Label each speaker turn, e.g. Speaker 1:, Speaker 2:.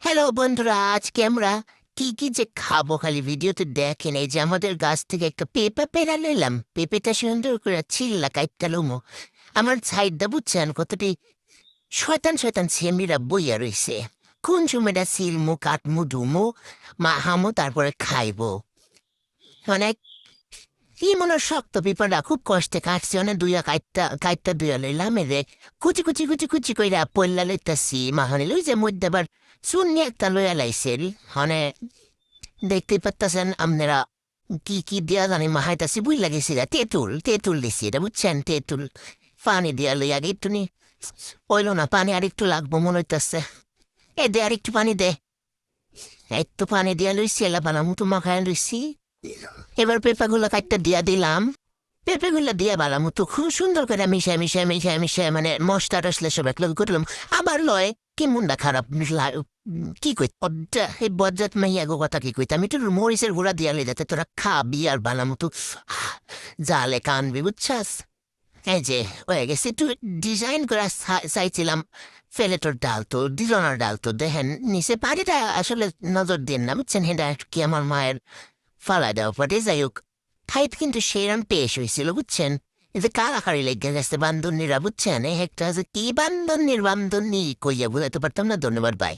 Speaker 1: Hello বন্ধুরা, আজকে আমরা কি কি যে খাবো খালি ভিডিওতে দেখেন। এই যে আমাদের গাছ থেকে একটা পেঁপে পেড়া লইলাম, পেঁপেটা সুন্দর করে ছিললা কাইটটা লমো। আমার সাইডটা বুঝছেন কতটি শয়তান শয়তান সেমিরা বইয়া রইছে। কোন সময়টা সিলমু কাটমু ধুমু মা হামু তারপরে খাইবো। অনেক কি মনে হয় শক্ত পিঁপড়া খুব কষ্টে কাটছে, অনেক দুইয়া কাইটটা কাইটটা দুইয়া লইলাম এরে কুচি কুচি কুচি কুচি কইরা পল্লা লইতাছি মাহানি লই যে মধ্যে আবার শূন্য একটা লইয়া লাইছিল। মানে দেখতেই পারতেছেন আপনারা কি কি দিয়া জানি মাহাইতাছি বুঝ লাগেছিল। তেঁতুল তেঁতুল দিছি এটা বুঝছেন, তেঁতুল পানি দিয়া লই আগে একটু নি ওইল না, পানি আর একটু লাগবো মনে হইতাছে। এ দে আর একটু পানি দে। একটু পানি দিয়া লইছি, এলা বানামু তো মাখায় লইছি। এবার পেঁপাগুলো কাটটা দিয়া দিলাম। পেঁপেগুলো দিয়ে বালামু তো খুব সুন্দর করে মিশায় মিশায় মিশায় মিশায় মানে মশলা টসলা সব এক লগে করলাম। আবার লয় কি মুন্ডা খারাপ কি কই এই বজ্জাত মাইয়া গো কথা কি কইতাম একটু মরিচের গুঁড়া দিয়া লই যাতে তোরা খাবি আর বানামু তো জালে কানবি বুঝছাস। এই যে হয়ে গেছে, একটু ডিজাইন করে চাইছিলাম। ফেলেটোর ডাল তো দিল না, ডাল তো দেখেন নিচে পানিটা আসলে নজর দিন না বুঝছেন, হেটা কি আমার মায়ের ফালাই দেওয়া পরে যাই হোক। ফাইট কিন্তু সেরাম পেশ হয়েছিল বুঝছেন। এই যে কারাকারি লেগে গেছে বান্দরনিরা বুঝছেন, একটা যে কি বান্দরনির বান্দরনি কইয়া বুঝাইতে পারতাম না। ধন্যবাদ, বাই।